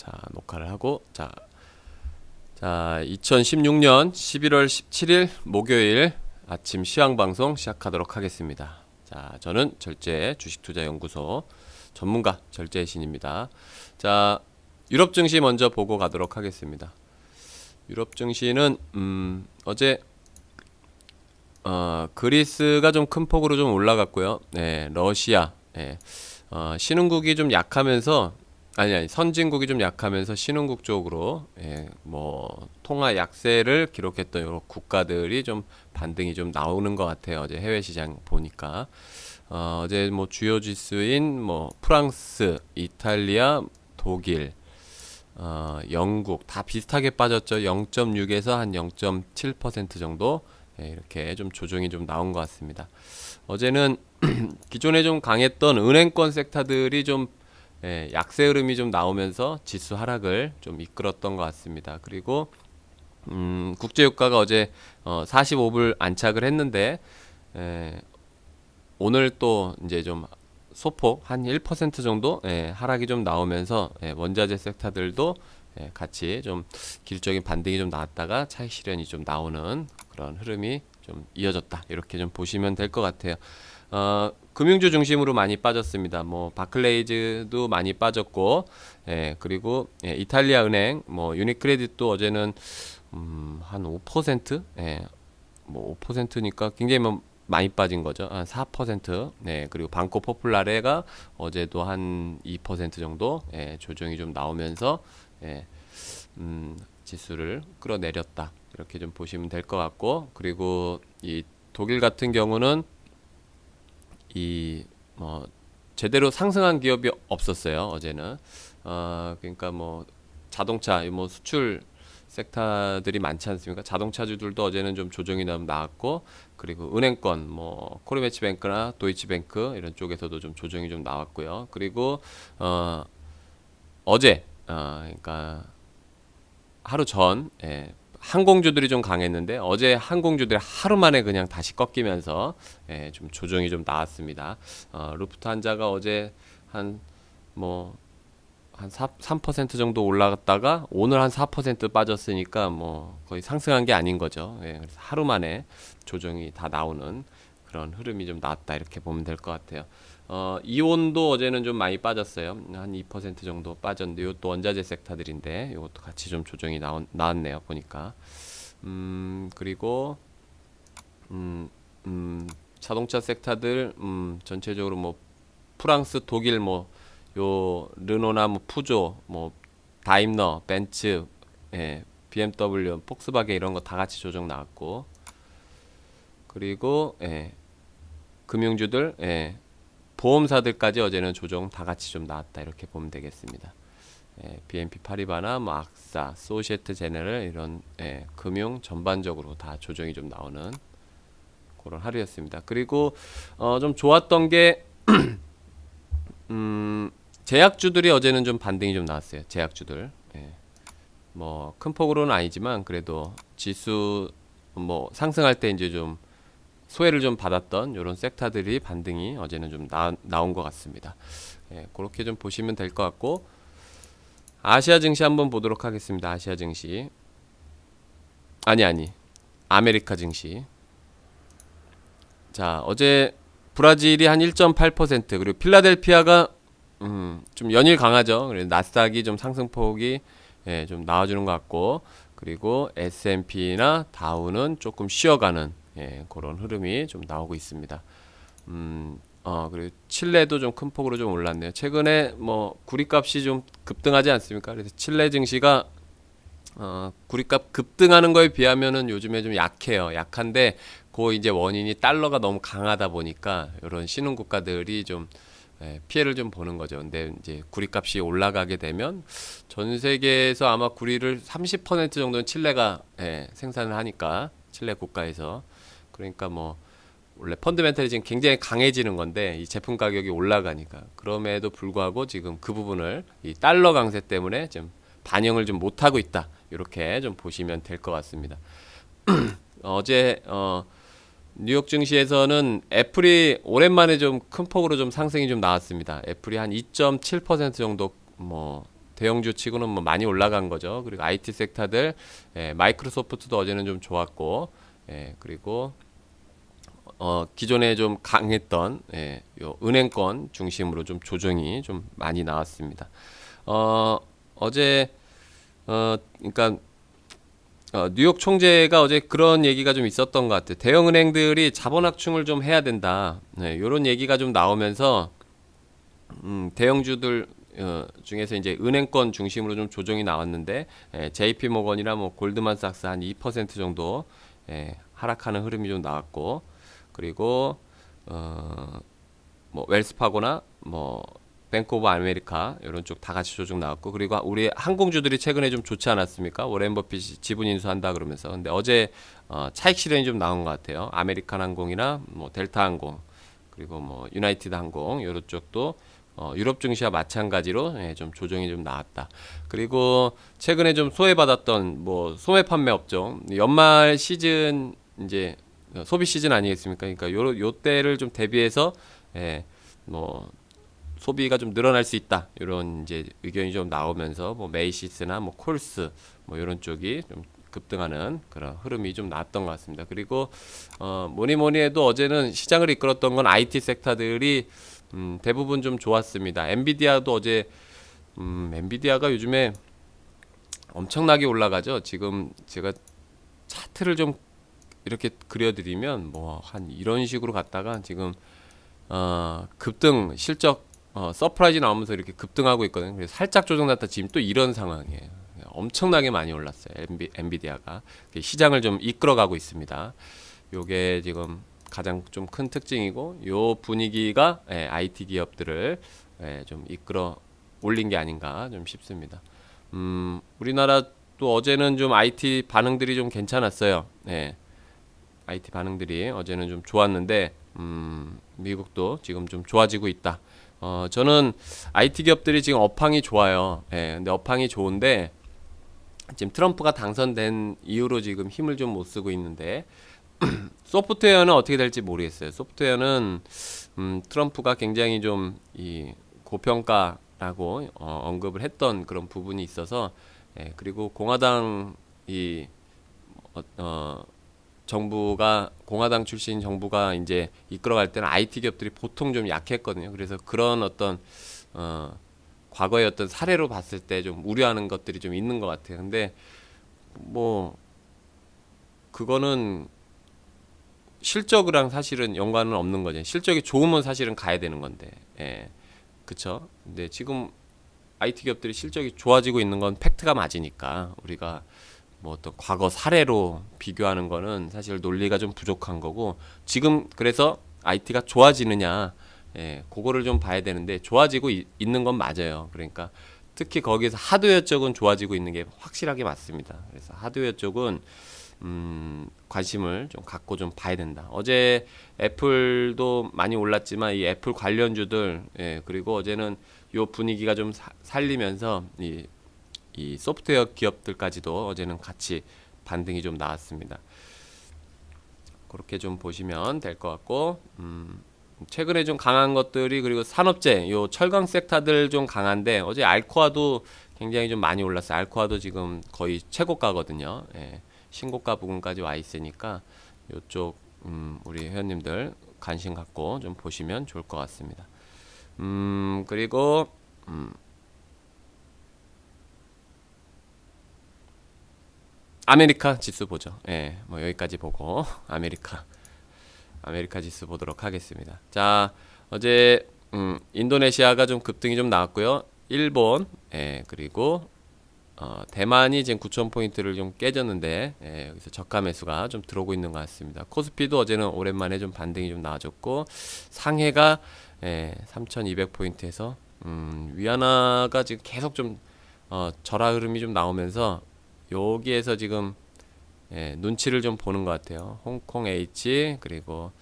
자, 녹화를 하고, 자, 2016년 11월 17일 목요일 아침 시황방송 시작하도록 하겠습니다. 자, 저는 절제 주식투자연구소 전문가 절제의 신입니다. 자, 유럽 증시 먼저 보고 가도록 하겠습니다. 유럽 증시는 어제 그리스가 좀 큰 폭으로 좀 올라갔고요. 네, 러시아, 신흥국이 좀 약하면서 선진국이 좀 약하면서 신흥국 쪽으로 뭐 통화 약세를 기록했던 여러 국가들이 좀 반등이 좀 나오는 것 같아요. 어제 해외 시장 보니까 어제 뭐 주요 지수인 뭐 프랑스, 이탈리아, 독일, 영국 다 비슷하게 빠졌죠. 0.6에서 한 0.7% 정도 이렇게 좀 조정이 좀 나온 것 같습니다. 어제는 기존에 좀 강했던 은행권 섹터들이 좀 약세 흐름이 좀 나오면서 지수 하락을 좀 이끌었던 것 같습니다. 그리고 국제유가가 어제 45불 안착을 했는데 오늘 또 이제 좀 소폭 한 1% 정도 하락이 좀 나오면서 원자재 섹터들도 같이 좀 기술적인 반등이 좀 나왔다가 차익 실현이 좀 나오는 그런 흐름이 좀 이어졌다, 이렇게 좀 보시면 될 것 같아요. 금융주 중심으로 많이 빠졌습니다. 뭐 바클레이즈도 많이 빠졌고, 그리고 이탈리아 은행, 뭐 유니크레딧도 어제는 한 5%, 뭐 5%니까 굉장히 뭐 많이 빠진 거죠. 한 4%. 그리고 방코 포플라레가 어제도 한 2% 정도 조정이 좀 나오면서 지수를 끌어내렸다, 이렇게 좀 보시면 될 것 같고, 그리고 이 독일 같은 경우는 뭐 제대로 상승한 기업이 없었어요. 어제는 그러니까 뭐 자동차, 뭐 수출 섹터들이 많지 않습니까? 자동차주들도 어제는 좀 조정이 나왔고, 그리고 은행권 뭐 코르메치뱅크나 도이치뱅크 이런 쪽에서도 좀 조정이 좀 나왔고요. 그리고 어제 그러니까 하루 전 항공주들이 좀 강했는데 어제 항공주들이 하루 만에 그냥 다시 꺾이면서 좀 조정이 좀 나왔습니다. 루프트한자가 어제 한 3% 정도 올라갔다가 오늘 한 4% 빠졌으니까 뭐 거의 상승한 게 아닌 거죠. 그래서 하루 만에 조정이 다 나오는 그런 흐름이 좀 나왔다, 이렇게 보면 될 것 같아요. 이온도 어제는 좀 많이 빠졌어요. 한 2% 정도 빠졌는데 이것도 원자재 섹터들인데 이것도 같이 좀 조정이 나왔네요, 보니까. 그리고 자동차 섹터들 전체적으로 뭐 프랑스, 독일 뭐 요 르노나 뭐 푸조, 뭐 다임러, 벤츠, BMW, 폭스바겐 이런 거 다 같이 조정 나왔고, 그리고 금융주들, 보험사들까지 어제는 조정 다 같이 좀 나왔다, 이렇게 보면 되겠습니다. BNP 파리바나 뭐 악사, 소시에트 제네럴 이런 금융 전반적으로 다 조정이 좀 나오는 그런 하루였습니다. 그리고 좀 좋았던 게 제약주들이 어제는 좀 반등이 좀 나왔어요. 제약주들. 뭐 큰 폭으로는 아니지만 그래도 지수 뭐 상승할 때 이제 좀 소외를 좀 받았던 이런 섹터들이 반등이 어제는 좀 나온 것 같습니다. 그렇게 좀 보시면 될 것 같고, 아시아 증시 한번 보도록 하겠습니다. 아시아 증시. 아메리카 증시. 자, 어제 브라질이 한 1.8%, 그리고 필라델피아가 좀 연일 강하죠. 그래서 나스닥이 좀 상승폭이 좀 나와주는 것 같고, 그리고 S&P나 다우는 조금 쉬어가는 그런 흐름이 좀 나오고 있습니다. 그리고 칠레도 좀 큰 폭으로 좀 올랐네요. 최근에 뭐 구리값이 좀 급등하지 않습니까? 그래서 칠레 증시가 구리값 급등하는 거에 비하면은 요즘에 좀 약해요. 약한데 그 이제 원인이 달러가 너무 강하다 보니까 이런 신흥 국가들이 좀 피해를 좀 보는 거죠. 근데 이제 구리값이 올라가게 되면 전 세계에서 아마 구리를 30% 정도는 칠레가 생산을 하니까, 칠레 국가에서. 그러니까 뭐 원래 펀드멘털이 지금 굉장히 강해지는 건데 이 제품 가격이 올라가니까, 그럼에도 불구하고 지금 그 부분을 이 달러 강세 때문에 좀 반영을 좀 못하고 있다, 이렇게 좀 보시면 될 것 같습니다. 어제 뉴욕 증시에서는 애플이 오랜만에 좀 큰 폭으로 좀 상승이 좀 나왔습니다. 애플이 한 2.7% 정도 뭐 대형주 치고는 뭐 많이 올라간 거죠. 그리고 IT 섹터들, 마이크로소프트도 어제는 좀 좋았고, 그리고 기존에 좀 강했던 요 은행권 중심으로 좀 조정이 좀 많이 나왔습니다. 어제 그러니까 뉴욕 총재가 어제 그런 얘기가 좀 있었던 것 같아요. 대형 은행들이 자본 확충을 좀 해야 된다. 이런 얘기가 좀 나오면서 대형주들 중에서 이제 은행권 중심으로 좀 조정이 나왔는데 JP 모건이나 뭐 골드만삭스 한 2% 정도 하락하는 흐름이 좀 나왔고, 그리고 뭐 웰스파고나 뭐 뱅크 오브 아메리카 이런 쪽 다 같이 조정 나왔고, 그리고 우리 항공주들이 최근에 좀 좋지 않았습니까? 워렌 버핏이 지분 인수한다 그러면서. 근데 어제 차익 실현이 좀 나온 것 같아요. 아메리칸 항공이나 뭐 델타 항공, 그리고 뭐 유나이티드 항공 이런 쪽도 유럽 증시와 마찬가지로 좀 조정이 좀 나왔다. 그리고 최근에 좀 소외받았던 뭐 소매 판매 업종, 연말 시즌 이제 소비 시즌 아니겠습니까? 그러니까 요 때를 좀 대비해서 뭐 소비가 좀 늘어날 수 있다, 이런 이제 의견이 좀 나오면서 뭐 메이시스나 뭐 콜스 뭐 이런 쪽이 좀 급등하는 그런 흐름이 좀 나왔던 것 같습니다. 그리고 뭐니 해도 어제는 시장을 이끌었던 건 IT 섹터들이 대부분 좀 좋았습니다. 엔비디아도 어제 엔비디아가 요즘에 엄청나게 올라가죠. 지금 제가 차트를 좀 이렇게 그려드리면 뭐 한 이런 식으로 갔다가 지금 급등 실적 서프라이즈 나오면서 이렇게 급등하고 있거든요. 그래서 살짝 조정났다 지금 또 이런 상황이에요. 엄청나게 많이 올랐어요. 엔비디아가 시장을 좀 이끌어가고 있습니다. 요게 지금 가장 좀 큰 특징이고, 요 분위기가 IT 기업들을 좀 이끌어 올린 게 아닌가 좀 싶습니다. 우리나라도 어제는 좀 IT 반응들이 좀 괜찮았어요. IT 반응들이 어제는 좀 좋았는데 미국도 지금 좀 좋아지고 있다. 저는 IT 기업들이 지금 업황이 좋아요. 근데 업황이 좋은데 지금 트럼프가 당선된 이후로 지금 힘을 좀 못 쓰고 있는데 소프트웨어는 어떻게 될지 모르겠어요. 소프트웨어는 트럼프가 굉장히 좀 이 고평가라고 언급을 했던 그런 부분이 있어서, 그리고 공화당 이 정부가 공화당 출신 정부가 이제 이끌어갈 때는 IT 기업들이 보통 좀 약했거든요. 그래서 그런 어떤 과거의 어떤 사례로 봤을 때 좀 우려하는 것들이 좀 있는 것 같아요. 근데 뭐 그거는 실적이랑 사실은 연관은 없는 거죠. 실적이 좋으면 사실은 가야 되는 건데, 그쵸? 근데 지금 IT 기업들이 실적이 좋아지고 있는 건 팩트가 맞으니까 우리가 뭐 어떤 과거 사례로 비교하는 거는 사실 논리가 좀 부족한 거고, 지금 그래서 IT가 좋아지느냐, 그거를 좀 봐야 되는데 좋아지고 있는 건 맞아요. 그러니까 특히 거기서 하드웨어 쪽은 좋아지고 있는 게 확실하게 맞습니다. 그래서 하드웨어 쪽은 관심을 좀 갖고 좀 봐야 된다. 어제 애플도 많이 올랐지만 이 애플 관련주들, 그리고 어제는 요 분위기가 좀 살리면서 이 소프트웨어 기업들까지도 어제는 같이 반등이 좀 나왔습니다. 그렇게 좀 보시면 될 것 같고, 최근에 좀 강한 것들이, 그리고 산업재, 요 철강 섹터들 좀 강한데 어제 알코아도 굉장히 좀 많이 올랐어요. 알코아도 지금 거의 최고가거든요. 신고가 부근까지 와 있으니까 요쪽 우리 회원님들 관심 갖고 좀 보시면 좋을 것 같습니다. 그리고 아메리카 지수 보죠. 뭐 여기까지 보고 아메리카 지수 보도록 하겠습니다. 자, 어제 인도네시아가 좀 급등이 좀 나왔고요. 일본, 그리고 대만이 지금 9,000포인트를 좀 깨졌는데, 여기서 저가 매수가 좀 들어오고 있는 것 같습니다. 코스피도 어제는 오랜만에 좀 반등이 좀 나와줬고, 상해가 3,200포인트에서 위안화가 지금 계속 좀 절하 흐름이 좀 나오면서 여기에서 지금 눈치를 좀 보는 것 같아요. 홍콩 H, 그리고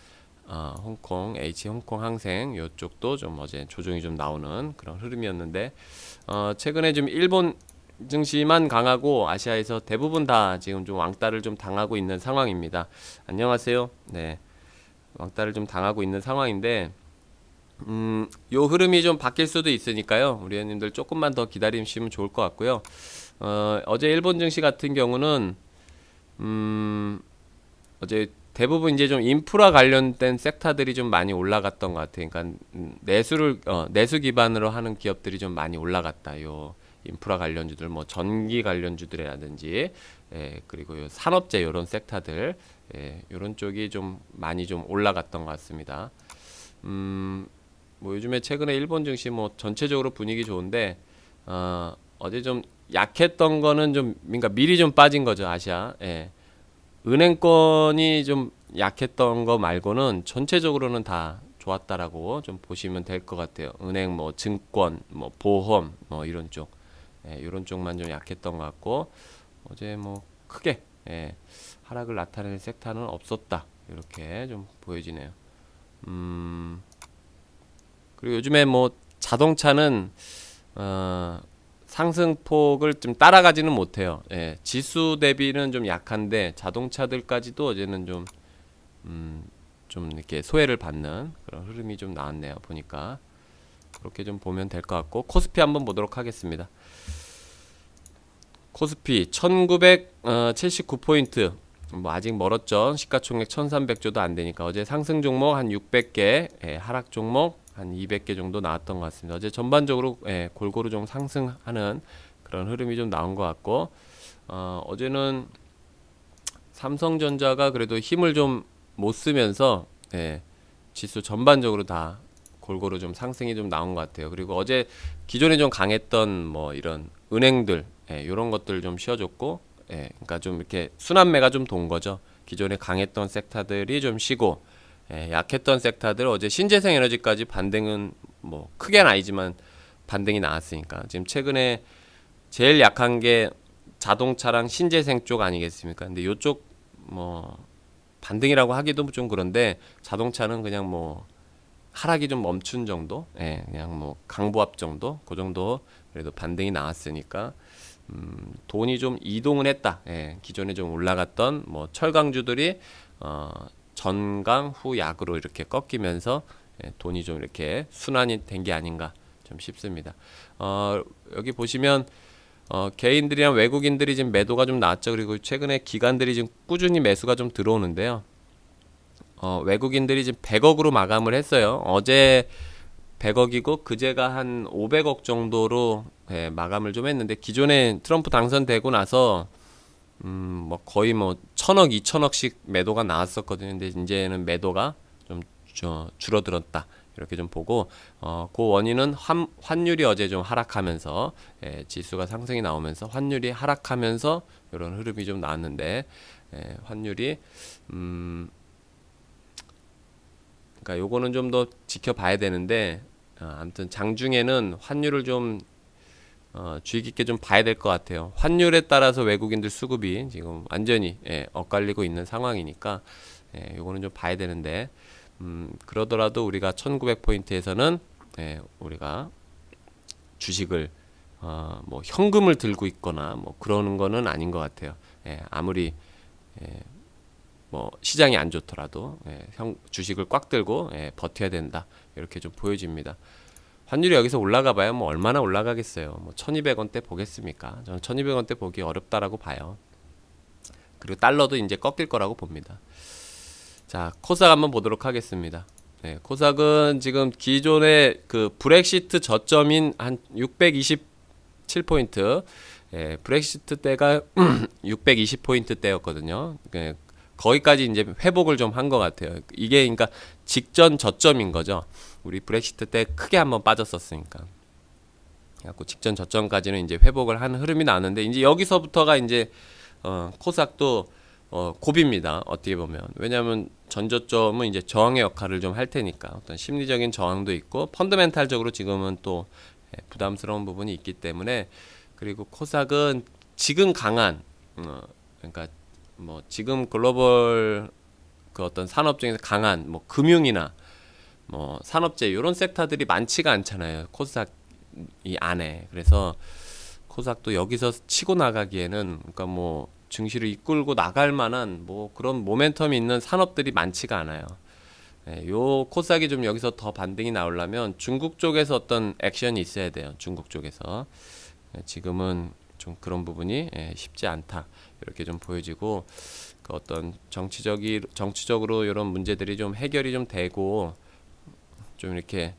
홍콩 H, 홍콩 항생 이쪽도 좀 어제 조정이 좀 나오는 그런 흐름이었는데, 최근에 좀 일본 증시만 강하고 아시아에서 대부분 다 지금 좀 왕따를 좀 당하고 있는 상황입니다. 안녕하세요. 네, 왕따를 좀 당하고 있는 상황인데, 요 흐름이 좀 바뀔 수도 있으니까요. 우리 회원님들 조금만 더 기다리시면 좋을 것 같고요. 어제 일본 증시 같은 경우는 어제 대부분 이제 좀 인프라 관련된 섹터들이 좀 많이 올라갔던 것 같아요. 그러니까 내수 기반으로 하는 기업들이 좀 많이 올라갔다. 요 인프라 관련주들, 뭐 전기 관련주들이라든지, 그리고 요 산업재 요런 섹터들, 요런 쪽이 좀 많이 좀 올라갔던 것 같습니다. 뭐 요즘에 최근에 일본 증시 뭐 전체적으로 분위기 좋은데, 어제 좀 약했던 거는 좀 그러니까 미리 좀 빠진 거죠. 아시아. 은행권이 좀 약했던 거 말고는 전체적으로는 다 좋았다라고 좀 보시면 될 것 같아요. 은행, 뭐 증권, 뭐 보험, 뭐 이런 쪽, 이런 쪽만 좀 약했던 것 같고, 어제 뭐 크게 하락을 나타내는 섹터는 없었다. 이렇게 좀 보여지네요. 그리고 요즘에 뭐 자동차는 상승폭을 좀 따라가지는 못해요. 지수 대비는 좀 약한데 자동차들까지도 어제는 좀 이렇게 소외를 받는 그런 흐름이 좀 나왔네요. 보니까 그렇게 좀 보면 될 것 같고, 코스피 한번 보도록 하겠습니다. 코스피 1979포인트, 뭐 아직 멀었죠. 시가총액 1300조도 안 되니까. 어제 상승 종목 한 600개, 하락 종목 한 200개 정도 나왔던 것 같습니다. 어제 전반적으로 골고루 좀 상승하는 그런 흐름이 좀 나온 것 같고, 어제는 삼성전자가 그래도 힘을 좀 못 쓰면서 지수 전반적으로 다 골고루 좀 상승이 좀 나온 것 같아요. 그리고 어제 기존에 좀 강했던 뭐 이런 은행들, 이런 것들 좀 쉬어줬고, 그러니까 좀 이렇게 순환매가 좀 돈 거죠. 기존에 강했던 섹터들이 좀 쉬고, 약했던 섹터들, 어제 신재생 에너지까지 반등은 뭐 크게는 아니지만 반등이 나왔으니까 지금 최근에 제일 약한 게 자동차랑 신재생 쪽 아니겠습니까? 근데 요쪽 뭐 반등이라고 하기도 좀 그런데, 자동차는 그냥 뭐 하락이 좀 멈춘 정도, 그냥 뭐 강보합 정도, 그 정도 그래도 반등이 나왔으니까 돈이 좀 이동을 했다. 기존에 좀 올라갔던 뭐 철강주들이 전강 후 약으로 이렇게 꺾이면서 돈이 좀 이렇게 순환이 된 게 아닌가 좀 싶습니다. 여기 보시면 개인들이랑 외국인들이 지금 매도가 좀 나왔죠. 그리고 최근에 기관들이 지금 꾸준히 매수가 좀 들어오는데요. 외국인들이 지금 100억으로 마감을 했어요. 어제 100억이고 그제가 한 500억 정도로 마감을 좀 했는데, 기존에 트럼프 당선되고 나서 뭐 거의 뭐 1000억, 2000억씩 매도가 나왔었거든요. 근데 이제는 매도가 좀 줄어들었다. 이렇게 좀 보고, 그 원인은 환율이 어제 좀 하락하면서, 지수가 상승이 나오면서 환율이 하락하면서 이런 흐름이 좀 나왔는데, 환율이 그러니까 요거는 좀 더 지켜봐야 되는데, 아무튼 장중에는 환율을 좀 주의 깊게 좀 봐야 될 것 같아요. 환율에 따라서 외국인들 수급이 지금 완전히 엇갈리고 있는 상황이니까, 요거는 좀 봐야 되는데, 그러더라도 우리가 1900포인트에서는 우리가 주식을 뭐 현금을 들고 있거나 뭐 그러는 거는 아닌 것 같아요. 아무리 뭐 시장이 안 좋더라도 주식을 꽉 들고 버텨야 된다, 이렇게 좀 보여집니다. 환율이 여기서 올라가 봐야 뭐 얼마나 올라가겠어요. 뭐 1200원대 보겠습니까? 저는 1200원대 보기 어렵다라고 봐요. 그리고 달러도 이제 꺾일 거라고 봅니다. 자, 코스닥 한번 보도록 하겠습니다. 코스닥은 지금 기존의 그 브렉시트 저점인 한 627포인트, 브렉시트 때가 620포인트 때였거든요. 거기까지 이제 회복을 좀 한 것 같아요. 이게 그러니까 직전 저점인 거죠. 우리 브렉시트 때 크게 한번 빠졌었으니까. 그래갖고 직전 저점까지는 이제 회복을 하는 흐름이 나는데, 이제 여기서부터가 이제 코스닥도 고비입니다. 어떻게 보면. 왜냐하면 전저점은 이제 저항의 역할을 좀 할 테니까, 어떤 심리적인 저항도 있고 펀더멘탈적으로 지금은 또 부담스러운 부분이 있기 때문에. 그리고 코스닥은 지금 강한, 그러니까 뭐 지금 글로벌 그 어떤 산업 중에서 강한 뭐 금융이나 뭐 산업재 이런 섹터들이 많지가 않잖아요, 코스닥 이 안에. 그래서 코스닥도 여기서 치고 나가기에는, 그러니까 뭐 증시를 이끌고 나갈 만한 뭐 그런 모멘텀이 있는 산업들이 많지가 않아요. 요 코스닥이 좀 여기서 더 반등이 나오려면 중국 쪽에서 어떤 액션이 있어야 돼요. 중국 쪽에서. 지금은 좀 그런 부분이 쉽지 않다. 이렇게 좀 보여지고, 그 어떤 정치적으로 이런 문제들이 좀 해결이 좀 되고, 좀 이렇게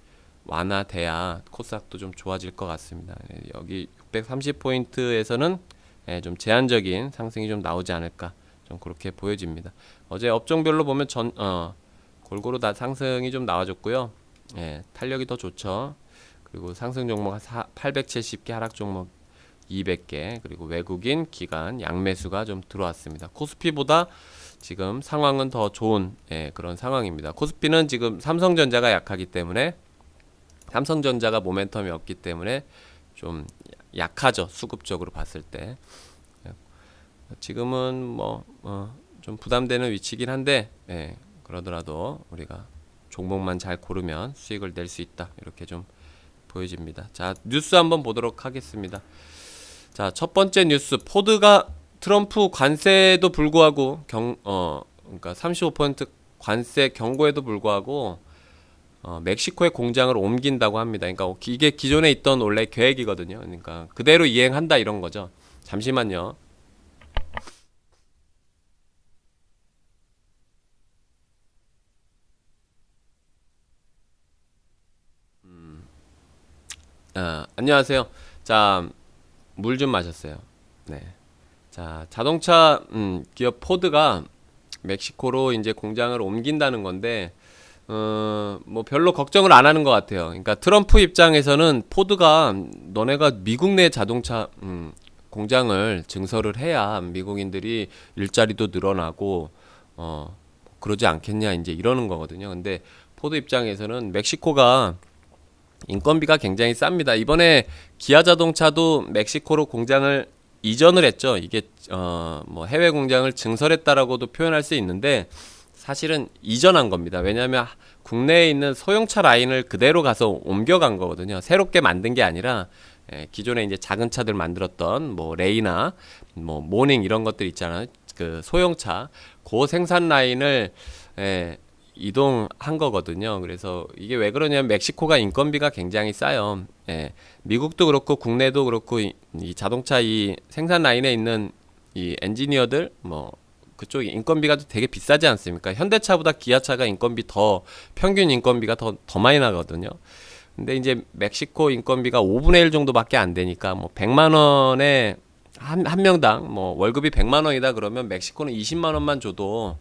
완화돼야 코스닥도 좀 좋아질 것 같습니다. 여기 630포인트에서는 좀 제한적인 상승이 좀 나오지 않을까, 좀 그렇게 보여집니다. 어제 업종별로 보면 골고루 다 상승이 좀 나와줬고요. 탄력이 더 좋죠. 그리고 상승 종목 870개, 하락 종목 200개, 그리고 외국인 기관 양매수가 좀 들어왔습니다. 코스피보다 지금 상황은 더 좋은 그런 상황입니다. 코스피는 지금 삼성전자가 약하기 때문에, 삼성전자가 모멘텀이 없기 때문에 좀 약하죠. 수급적으로 봤을 때. 지금은 뭐 좀 부담되는 위치긴 한데, 그러더라도 우리가 종목만 잘 고르면 수익을 낼 수 있다, 이렇게 좀 보여집니다. 자, 뉴스 한번 보도록 하겠습니다. 자, 첫 번째 뉴스, 포드가 트럼프 관세에도 불구하고 그러니까 35% 관세 경고에도 불구하고 멕시코에 공장을 옮긴다고 합니다. 그러니까 이게 기존에 있던 원래 계획이거든요. 그러니까 그대로 이행한다, 이런 거죠. 잠시만요. 안녕하세요. 자, 물 좀 마셨어요. 네. 자, 자동차 기업 포드가 멕시코로 이제 공장을 옮긴다는 건데, 뭐 별로 걱정을 안 하는 것 같아요. 그러니까 트럼프 입장에서는 포드가 너네가 미국 내 자동차 공장을 증설을 해야 미국인들이 일자리도 늘어나고 그러지 않겠냐, 이제 이러는 거거든요. 근데 포드 입장에서는 멕시코가 인건비가 굉장히 쌉니다. 이번에 기아 자동차도 멕시코로 공장을 이전을 했죠. 이게 뭐 해외 공장을 증설했다라고도 표현할 수 있는데, 사실은 이전한 겁니다. 왜냐하면 국내에 있는 소형차 라인을 그대로 가서 옮겨간 거거든요. 새롭게 만든 게 아니라 기존에 이제 작은 차들 만들었던 뭐 레이나 뭐 모닝 이런 것들 있잖아요. 그 소형차 그 생산 라인을 이동한 거거든요. 그래서 이게 왜 그러냐면 멕시코가 인건비가 굉장히 싸요. 미국도 그렇고 국내도 그렇고 이 자동차 이 생산 라인에 있는 이 엔지니어들 뭐 그쪽 인건비가 되게 비싸지 않습니까? 현대차보다 기아차가 평균 인건비가 더 많이 나거든요. 근데 이제 멕시코 인건비가 5분의 1 정도밖에 안 되니까, 뭐 100만 원에 한 명당 뭐 월급이 100만 원이다 그러면 멕시코는 20만 원만 줘도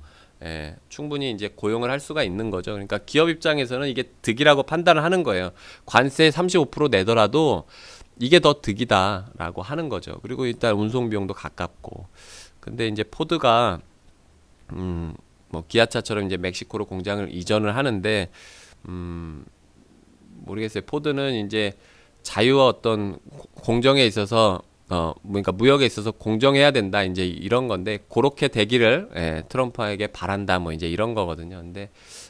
충분히 이제 고용을 할 수가 있는 거죠. 그러니까 기업 입장에서는 이게 득이라고 판단을 하는 거예요. 관세 35% 내더라도 이게 더 득이다라고 하는 거죠. 그리고 일단 운송 비용도 가깝고. 근데 이제 포드가 뭐 기아차처럼 이제 멕시코로 공장을 이전을 하는데, 모르겠어요. 포드는 이제 자유와 어떤 공정에 있어서 그러니까 무역에 있어서 공정해야 된다, 이제 이런 건데, 그렇게 되기를 트럼프에게 바란다, 뭐 이제 이런 거거든요. 근데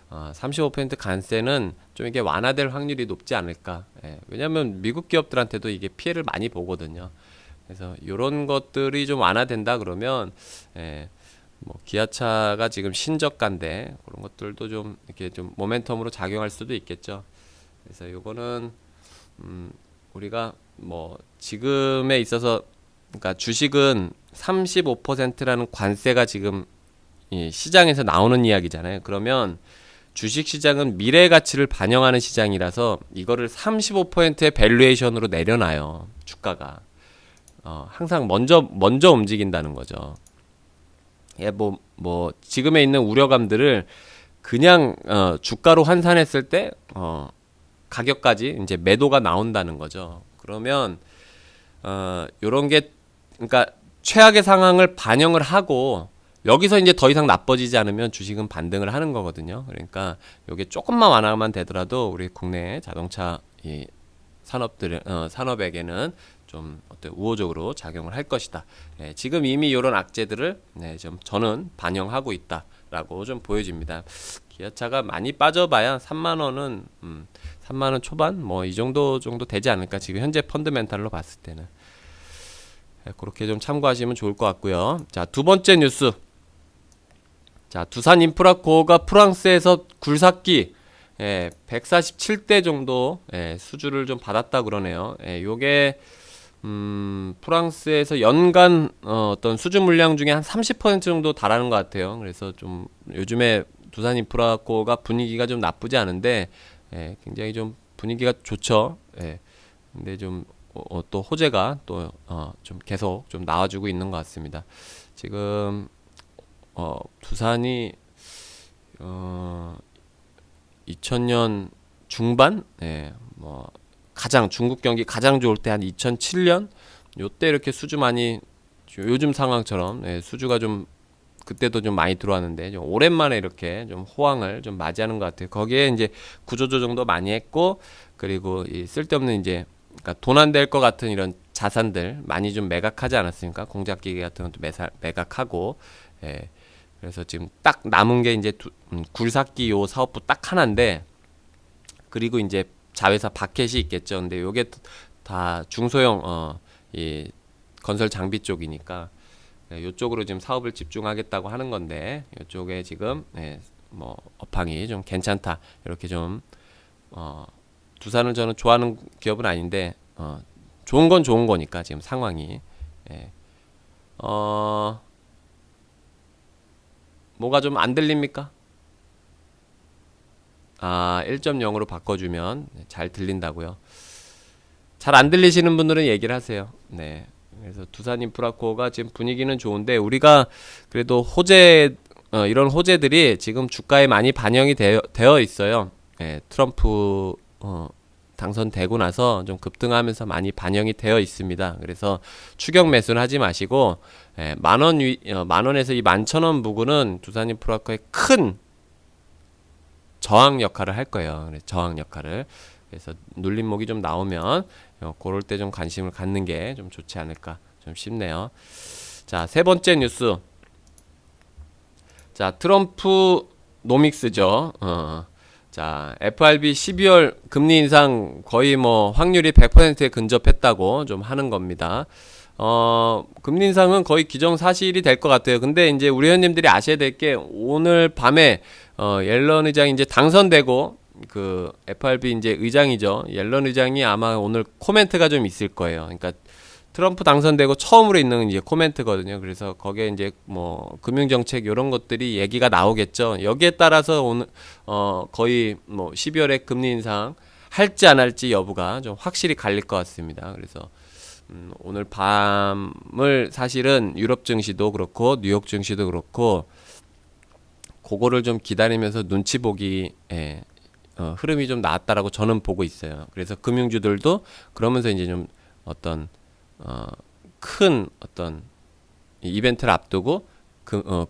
35% 관세는 좀 이게 완화될 확률이 높지 않을까. 왜냐하면 미국 기업들한테도 이게 피해를 많이 보거든요. 그래서 이런 것들이 좀 완화된다 그러면 뭐 기아차가 지금 신저가인데 그런 것들도 좀 이렇게 좀 모멘텀으로 작용할 수도 있겠죠. 그래서 요거는 우리가 뭐 지금에 있어서, 그러니까 주식은 35%라는 관세가 지금 이 시장에서 나오는 이야기잖아요. 그러면 주식 시장은 미래 가치를 반영하는 시장이라서 이거를 35%의 밸류에이션으로 내려놔요. 주가가 항상 먼저 움직인다는 거죠. 뭐 지금에 있는 우려감들을 그냥 주가로 환산했을 때 가격까지 이제 매도가 나온다는 거죠. 그러면 요런 게, 그러니까 최악의 상황을 반영을 하고 여기서 이제 더 이상 나빠지지 않으면 주식은 반등을 하는 거거든요. 그러니까 요게 조금만 완화만 되더라도 우리 국내 자동차 이 산업에게는 좀 어떤 우호적으로 작용을 할 것이다. 지금 이미 이런 악재들을 좀 저는 반영하고 있다라고 좀 보여집니다. 기아차가 많이 빠져봐야 3만 원은 3만 원 초반 뭐 이 정도 되지 않을까, 지금 현재 펀드멘탈로 봤을 때는. 그렇게 좀 참고하시면 좋을 것 같고요. 자, 두 번째 뉴스. 자, 두산인프라코어가 프랑스에서 굴삭기 147대 정도 수주를 좀 받았다 그러네요. 요게 프랑스에서 연간 어떤 수주 물량 중에 한 30% 정도 달하는 것 같아요. 그래서 좀 요즘에 두산인프라코어가 분위기가 좀 나쁘지 않은데 굉장히 좀 분위기가 좋죠. 근데 좀 또 호재가 또 좀 계속 좀 나와주고 있는 것 같습니다. 지금 두산이 2000년 중반, 뭐 가장 중국 경기 가장 좋을 때 한 2007년 요때 이렇게 수주 많이 요즘 상황처럼 수주가 좀 그때도 좀 많이 들어왔는데 좀 오랜만에 이렇게 좀 호황을 좀 맞이하는 것 같아요. 거기에 이제 구조조정도 많이 했고 그리고 이 쓸데없는 이제 그러니까 돈 안 될 것 같은 이런 자산들 많이 좀 매각하지 않았습니까? 공작기계 같은 것도 매각하고 그래서 지금 딱 남은 게 이제 굴삭기 요 사업부 딱 하나인데 그리고 이제 자회사 바켓이 있겠죠. 근데 요게 다 중소형 이 건설 장비 쪽이니까 요쪽으로 지금 사업을 집중하겠다고 하는 건데 요쪽에 지금 뭐 업황이 좀 괜찮다 이렇게 좀 두산을 저는 좋아하는 기업은 아닌데 좋은 건 좋은 거니까 지금 상황이 뭐가 좀 안 들립니까? 1.0으로 바꿔주면 잘 들린다고요. 잘 안 들리시는 분들은 얘기를 하세요. 네. 그래서 두산인프라코어가 지금 분위기는 좋은데 우리가 그래도 호재 이런 호재들이 지금 주가에 많이 반영이 되어 있어요. 트럼프 당선되고 나서 좀 급등하면서 많이 반영이 되어 있습니다. 그래서 추격 매수는 하지 마시고 만원에서 이 11,000원 부근은 두산인프라코어의 큰 저항 역할을 할 거예요. 저항 역할을. 그래서 눌림목이 좀 나오면 그럴 때 좀 관심을 갖는 게 좀 좋지 않을까 좀 싶네요. 자, 세 번째 뉴스. 자, 트럼프 노믹스죠. 자, FRB 12월 금리 인상 거의 뭐 확률이 100%에 근접했다고 좀 하는 겁니다. 금리 인상은 거의 기정사실이 될 것 같아요. 근데 이제 우리 회원님들이 아셔야 될 게 오늘 밤에 옐런 의장이 이제 당선되고 그 FRB 이제 의장이죠. 옐런 의장이 아마 오늘 코멘트가 좀 있을 거예요. 그러니까 트럼프 당선되고 처음으로 있는 이제 코멘트거든요. 그래서 거기에 이제 뭐 금융정책 이런 것들이 얘기가 나오겠죠. 여기에 따라서 오늘 거의 뭐 12월에 금리 인상 할지 안 할지 여부가 좀 확실히 갈릴 것 같습니다. 그래서 오늘 밤을 사실은 유럽 증시도 그렇고 뉴욕 증시도 그렇고 그거를 좀 기다리면서 눈치 보기 흐름이 좀 나왔다라고 저는 보고 있어요. 그래서 금융주들도 그러면서 이제 좀 어떤 큰 어떤 이벤트를 앞두고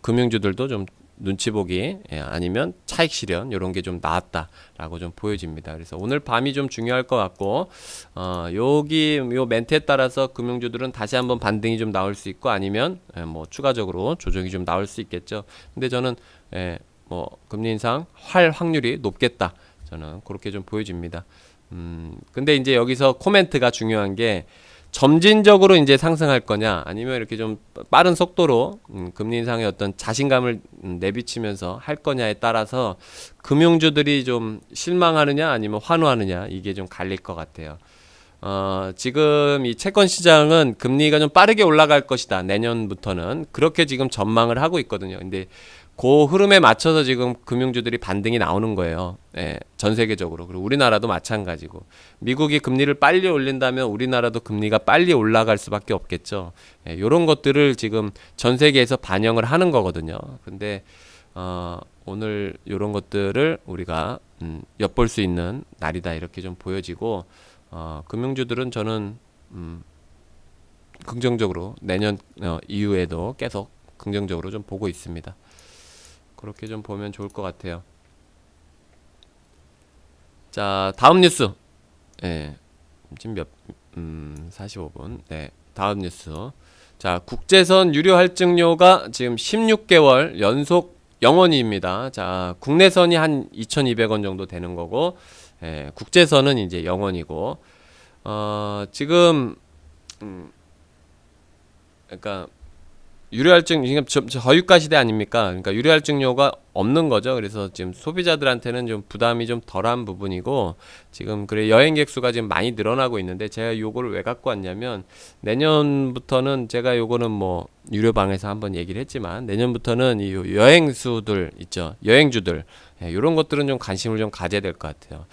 금융주들도 좀 눈치 보기 아니면 차익 실현 이런 게 좀 나왔다라고 좀 보여집니다. 그래서 오늘 밤이 좀 중요할 것 같고 여기 요 멘트에 따라서 금융주들은 다시 한번 반등이 좀 나올 수 있고 아니면 뭐 추가적으로 조정이 좀 나올 수 있겠죠. 근데 저는 뭐 금리 인상 할 확률이 높겠다. 저는 그렇게 좀 보여집니다. 근데 이제 여기서 코멘트가 중요한 게 점진적으로 이제 상승할 거냐 아니면 이렇게 좀 빠른 속도로 금리 인상의 어떤 자신감을 내비치면서 할 거냐에 따라서 금융주들이 좀 실망하느냐 아니면 환호하느냐 이게 좀 갈릴 것 같아요. 지금 이 채권 시장은 금리가 좀 빠르게 올라갈 것이다. 내년부터는 그렇게 지금 전망을 하고 있거든요. 근데 그 흐름에 맞춰서 지금 금융주들이 반등이 나오는 거예요. 전 세계적으로. 그리고 우리나라도 마찬가지고. 미국이 금리를 빨리 올린다면 우리나라도 금리가 빨리 올라갈 수밖에 없겠죠. 이런 것들을 지금 전 세계에서 반영을 하는 거거든요. 근데 오늘 이런 것들을 우리가 엿볼 수 있는 날이다 이렇게 좀 보여지고 금융주들은 저는 긍정적으로 내년 이후에도 계속 긍정적으로 좀 보고 있습니다. 그렇게 좀 보면 좋을 것 같아요. 자, 다음 뉴스. 지금 45분. 네, 다음 뉴스. 자, 국제선 유료 할증료가 지금 16개월 연속 0원입니다. 자, 국내선이 한 2,200원 정도 되는 거고, 국제선은 이제 0원이고, 지금, 그러니까 유료할증 지금 저유가 시대 아닙니까? 그러니까 유료할증료가 없는 거죠. 그래서 지금 소비자들한테는 좀 부담이 좀 덜한 부분이고 지금 그래 여행객 수가 지금 많이 늘어나고 있는데 제가 요거를 왜 갖고 왔냐면 내년부터는 제가 요거는 뭐 유료방에서 한번 얘기를 했지만 내년부터는 이 여행수들 있죠. 여행주들 이런 것들은 좀 관심을 좀 가져야 될 것 같아요.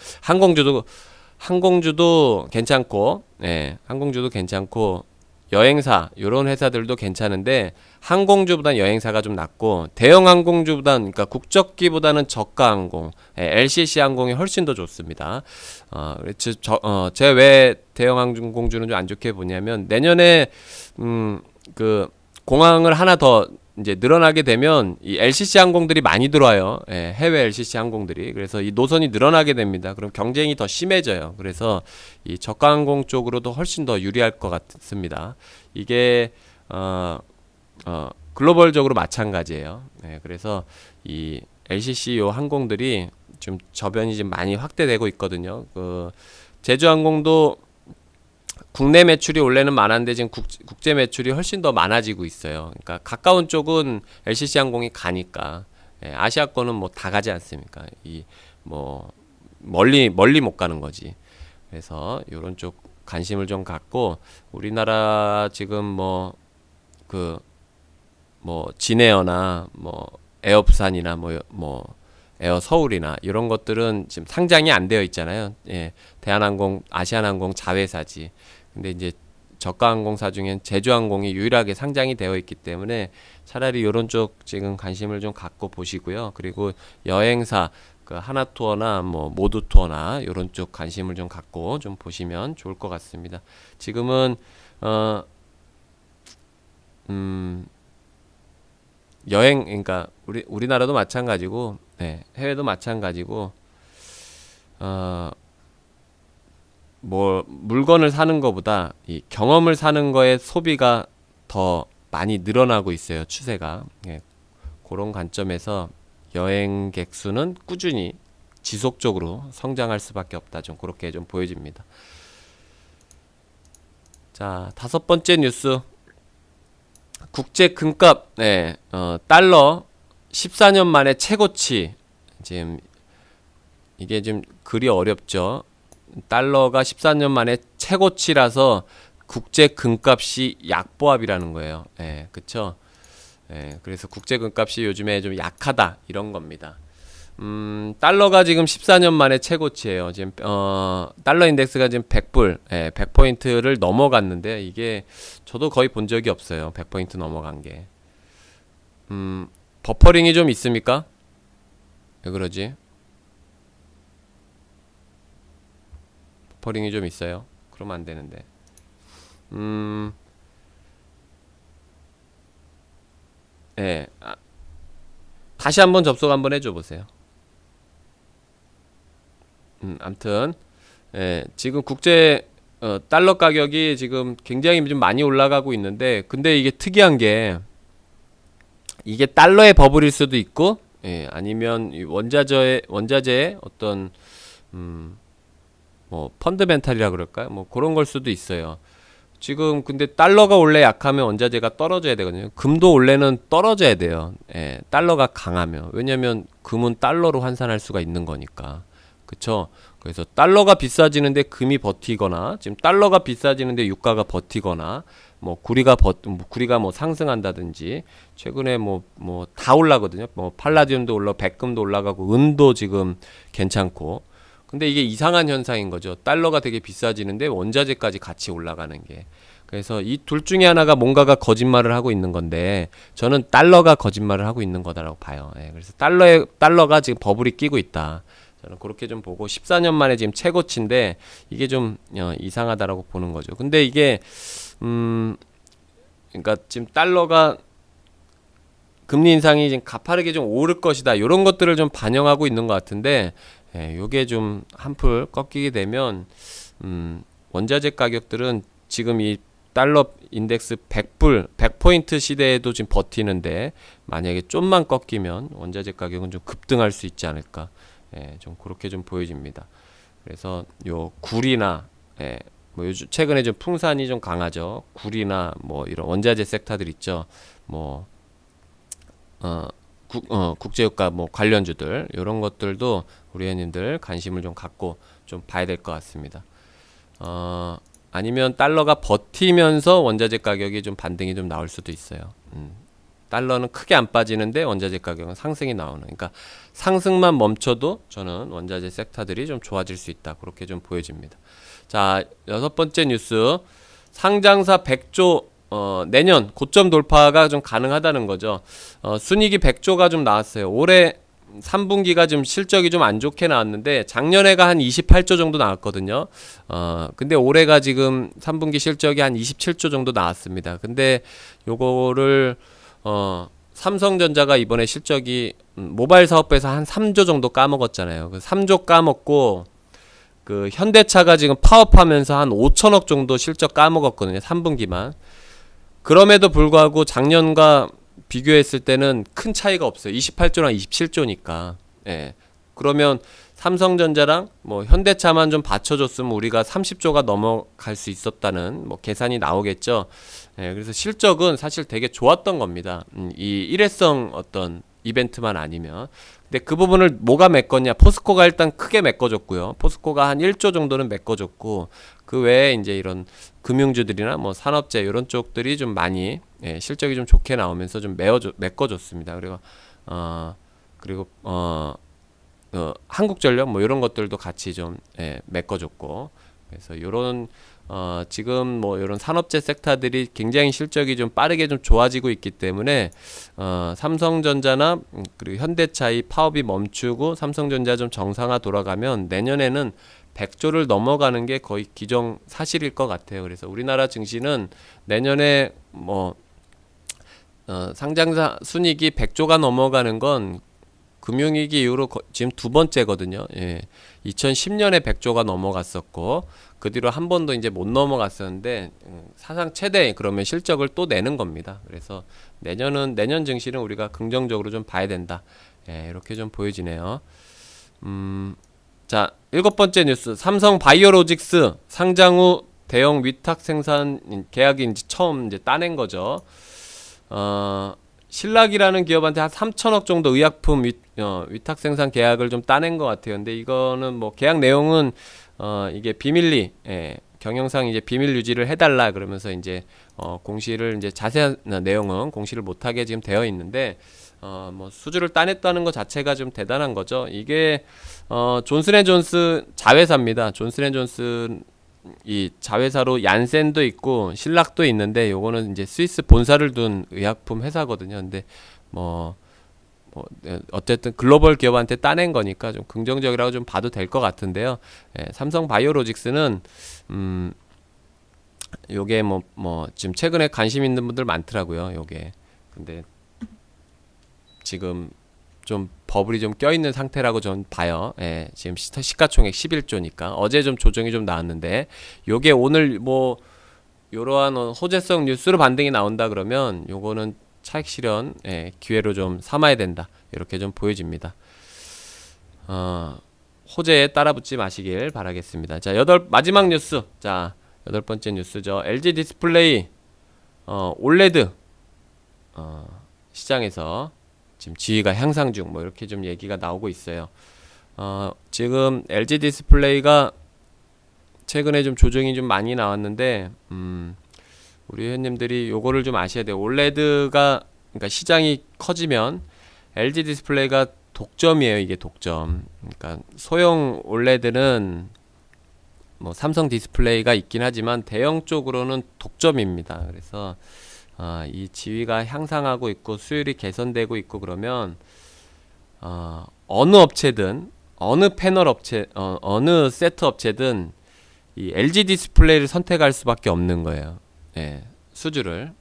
항공주도 괜찮고, 항공주도 괜찮고, 여행사, 요런 회사들도 괜찮은데, 항공주보단 여행사가 좀 낫고, 대형 항공주보단, 그러니까 국적기보다는 저가 항공, LCC 항공이 훨씬 더 좋습니다. 제가 왜 대형 항공주는 좀 안 좋게 보냐면, 내년에, 공항을 하나 더 이제 늘어나게 되면 이 LCC 항공들이 많이 들어와요. 해외 LCC 항공들이. 그래서 이 노선이 늘어나게 됩니다. 그럼 경쟁이 더 심해져요. 그래서 이 저가 항공 쪽으로도 훨씬 더 유리할 것 같습니다. 이게 글로벌적으로 마찬가지예요. 그래서 이 LCC 요 항공들이 좀 저변이 좀 많이 확대되고 있거든요. 제주항공도 국내 매출이 원래는 많았는데 지금 국제 매출이 훨씬 더 많아지고 있어요. 그러니까 가까운 쪽은 LCC 항공이 가니까 아시아권은 뭐 다 가지 않습니까? 이 뭐 멀리 못 가는 거지. 그래서 이런 쪽 관심을 좀 갖고 우리나라 지금 뭐 진에어나 뭐 에어부산이나 뭐 에어 서울이나 이런 것들은 지금 상장이 안 되어 있잖아요. 대한항공, 아시아나항공 자회사지. 근데 이제 저가 항공사 중엔 제주항공이 유일하게 상장이 되어 있기 때문에 차라리 이런 쪽 지금 관심을 좀 갖고 보시고요. 그리고 여행사 하나투어나 뭐 모두투어나 이런 쪽 관심을 좀 갖고 좀 보시면 좋을 것 같습니다. 지금은 여행, 그러니까 우리나라도 마찬가지고 해외도 마찬가지고 뭐 물건을 사는 것보다 이 경험을 사는 거에 소비가 더 많이 늘어나고 있어요. 추세가. 그런 관점에서 여행객 수는 꾸준히 지속적으로 성장할 수밖에 없다. 좀 그렇게 좀 보여집니다. 자, 5번째 뉴스. 국제 금값, 달러 14년 만에 최고치. 지금 이게 좀 글이 어렵죠. 달러가 14년 만에 최고치라서 국제 금값이 약보합이라는 거예요. 그쵸? 그래서 국제 금값이 요즘에 좀 약하다 이런 겁니다. 달러가 지금 14년 만에 최고치예요. 지금 달러 인덱스가 지금 100불, 100포인트를 넘어갔는데 이게 저도 거의 본 적이 없어요. 100포인트 넘어간 게. 버퍼링이 좀 있습니까? 왜 그러지? 버퍼링이 좀 있어요. 그러면 안 되는데. 다시 한번 접속 한번 해줘 보세요. 암튼 지금 국제 달러 가격이 지금 굉장히 좀 많이 올라가고 있는데 근데 이게 특이한 게 이게 달러의 버블일 수도 있고 아니면 원자재의 어떤 뭐 펀드멘탈이라 그럴까요? 뭐 그런 걸 수도 있어요. 지금 근데 달러가 원래 약하면 원자재가 떨어져야 되거든요. 금도 원래는 떨어져야 돼요. 달러가 강하면. 왜냐면 금은 달러로 환산할 수가 있는 거니까. 그쵸? 그래서 달러가 비싸지는데 금이 버티거나 지금 달러가 비싸지는데 유가가 버티거나 뭐 구리가 뭐 상승한다든지 최근에 뭐 다 올라거든요. 뭐 팔라디움도 올라, 백금도 올라가고 은도 지금 괜찮고. 근데 이게 이상한 현상인 거죠. 달러가 되게 비싸지는데 원자재까지 같이 올라가는 게. 그래서 이 둘 중에 하나가 뭔가가 거짓말을 하고 있는 건데 저는 달러가 거짓말을 하고 있는 거다라고 봐요. 그래서 달러가 지금 버블이 끼고 있다. 저는 그렇게 좀 보고 14년 만에 지금 최고치인데 이게 좀 이상하다라고 보는 거죠. 근데 이게 그러니까 지금 달러가 금리 인상이 지금 가파르게 좀 오를 것이다. 이런 것들을 좀 반영하고 있는 것 같은데 요게 좀 한풀 꺾이게 되면 원자재 가격들은 지금 이 달러 인덱스 100포인트 시대에도 지금 버티는데 만약에 좀만 꺾이면 원자재 가격은 좀 급등할 수 있지 않을까. 좀 그렇게 좀 보여집니다. 그래서 요 구리나 뭐 요즘 최근에 좀 풍산이 좀 강하죠. 구리나 뭐 이런 원자재 섹터들 있죠. 뭐 국제유가 뭐 관련주들 이런 것들도 우리 회원님들 관심을 좀 갖고 좀 봐야 될 것 같습니다. 아니면 달러가 버티면서 원자재 가격이 좀 반등이 좀 나올 수도 있어요. 달러는 크게 안 빠지는데 원자재 가격은 상승이 나오는. 그러니까 상승만 멈춰도 저는 원자재 섹터들이 좀 좋아질 수 있다. 그렇게 좀 보여집니다. 자, 6번째 뉴스. 상장사 100조 내년 고점 돌파가 좀 가능하다는 거죠. 순이익이 100조가 좀 나왔어요. 올해 3분기가 좀 실적이 좀 안 좋게 나왔는데 작년에가 한 28조 정도 나왔거든요. 근데 올해가 지금 3분기 실적이 한 27조 정도 나왔습니다. 근데 요거를 삼성전자가 이번에 실적이 모바일 사업부에서 한 3조 정도 까먹었잖아요. 그 3조 까먹고 그 현대차가 지금 파업하면서 한 5천억 정도 실적 까먹었거든요. 3분기만. 그럼에도 불구하고 작년과 비교했을 때는 큰 차이가 없어요. 28조랑 27조니까. 예. 그러면 삼성전자랑 뭐 현대차만 좀 받쳐줬으면 우리가 30조가 넘어갈 수 있었다는 뭐 계산이 나오겠죠. 예. 그래서 실적은 사실 되게 좋았던 겁니다. 이 일회성 어떤 이벤트만 아니면. 근데 그 부분을 뭐가 메꿨냐? 포스코가 일단 크게 메꿔줬고요. 포스코가 한 1조 정도는 메꿔줬고, 그 외에 이제 이런 금융주들이나 뭐 산업재 이런 쪽들이 좀 많이 실적이 좀 좋게 나오면서 좀 메꿔줬습니다. 그리고 한국전력 뭐 이런 것들도 같이 좀 메꿔줬고, 그래서 이런 지금 뭐 이런 산업재 섹터들이 굉장히 실적이 좀 빠르게 좀 좋아지고 있기 때문에 삼성전자나 그리고 현대차의 파업이 멈추고 삼성전자 좀 정상화 돌아가면 내년에는 100조를 넘어가는 게 거의 기정사실일 것 같아요. 그래서 우리나라 증시는 내년에 뭐 상장사 순이익이 100조가 넘어가는 건 금융위기 이후로 지금 두 번째거든요. 예. 2010년에 100조가 넘어갔었고 그 뒤로 한 번도 이제 못 넘어갔었는데 사상 최대 그러면 실적을 또 내는 겁니다. 그래서 내년 증시는 우리가 긍정적으로 좀 봐야 된다. 예, 이렇게 좀 보여지네요. 자, 7번째 뉴스. 삼성 바이오로직스 상장 후 대형 위탁 생산 계약이 이제 처음 이제 따낸 거죠. 신락이라는 기업한테 한 3천억 정도 의약품 위탁 생산 계약을 좀 따낸 것 같아요. 근데 이거는 뭐 계약 내용은 이게 비밀리, 경영상 이제 비밀 유지를 해달라 그러면서 이제 공시를 이제 자세한 내용은 공시를 못하게 지금 되어 있는데 뭐 수주를 따냈다는 것 자체가 좀 대단한 거죠. 이게 존슨앤존슨 자회사입니다. 존슨앤존슨 이 자회사로 얀센도 있고 신락도 있는데 요거는 이제 스위스 본사를 둔 의약품 회사거든요. 근데 뭐 어쨌든 글로벌 기업한테 따낸 거니까 좀 긍정적이라고 좀 봐도 될 것 같은데요. 삼성 바이오로직스는 요게 뭐 지금 최근에 관심 있는 분들 많더라고요. 요게 근데 지금 좀 버블이 좀 껴있는 상태라고 전 봐요. 지금 시가총액 11조니까 어제 좀 조정이 좀 나왔는데 요게 오늘 뭐 요러한 호재성 뉴스로 반등이 나온다 그러면 요거는 차익 실현 기회로 좀 삼아야 된다. 이렇게 좀 보여집니다. 호재에 따라붙지 마시길 바라겠습니다. 자, 마지막 뉴스. 자, 8번째 뉴스죠. LG 디스플레이 올레드 시장에서 지금 지위가 향상 중 뭐 이렇게 좀 얘기가 나오고 있어요. 지금 LG 디스플레이가 최근에 좀 조정이 좀 많이 나왔는데 우리 회원님들이 요거를 좀 아셔야 돼요. 올레드가 그러니까 시장이 커지면 LG 디스플레이가 독점이에요. 이게 독점. 그러니까 소형 올레드는 뭐 삼성 디스플레이가 있긴 하지만 대형 쪽으로는 독점입니다. 그래서 이 지위가 향상하고 있고 수율이 개선되고 있고 그러면 어느 업체든 어느 패널 업체 어느 세트 업체든 이 LG 디스플레이를 선택할 수밖에 없는 거예요. 수주를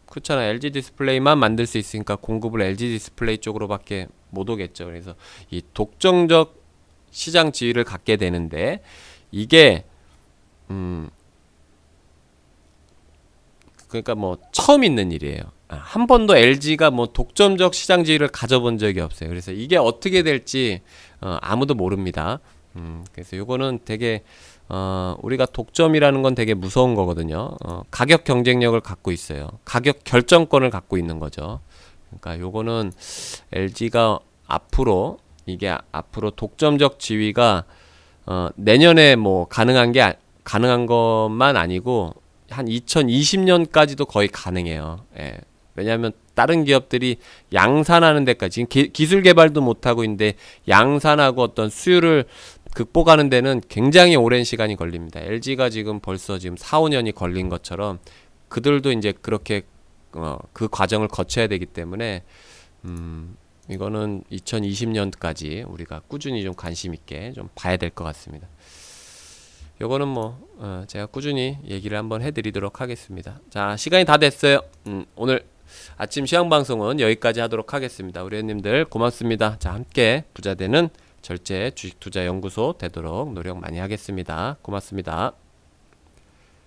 그렇잖아요. LG 디스플레이만 만들 수 있으니까 공급을 LG 디스플레이 쪽으로밖에 못 오겠죠. 그래서 이 독점적 시장 지위를 갖게 되는데 이게 그러니까 뭐 처음 있는 일이에요. 한 번도 LG가 뭐 독점적 시장 지위를 가져본 적이 없어요. 그래서 이게 어떻게 될지 아무도 모릅니다. 그래서 요거는 되게 우리가 독점이라는 건 되게 무서운 거거든요. 가격 경쟁력을 갖고 있어요. 가격 결정권을 갖고 있는 거죠. 그러니까 요거는 LG가 앞으로 이게 앞으로 독점적 지위가 내년에 뭐 가능한 것만 아니고 한 2020년까지도 거의 가능해요. 예. 왜냐하면 다른 기업들이 양산하는 데까지 지금 기술 개발도 못 하고 있는데 양산하고 어떤 수율을 극복하는 데는 굉장히 오랜 시간이 걸립니다. LG가 지금 벌써 지금 4, 5년이 걸린 것처럼 그들도 이제 그렇게 그 과정을 거쳐야 되기 때문에 이거는 2020년까지 우리가 꾸준히 좀 관심 있게 좀 봐야 될 것 같습니다. 요거는 뭐 제가 꾸준히 얘기를 한번 해드리도록 하겠습니다. 자, 시간이 다 됐어요. 오늘 아침 시황 방송은 여기까지 하도록 하겠습니다. 우리 회원님들 고맙습니다. 자, 함께 부자되는 절제 주식투자연구소 되도록 노력 많이 하겠습니다. 고맙습니다.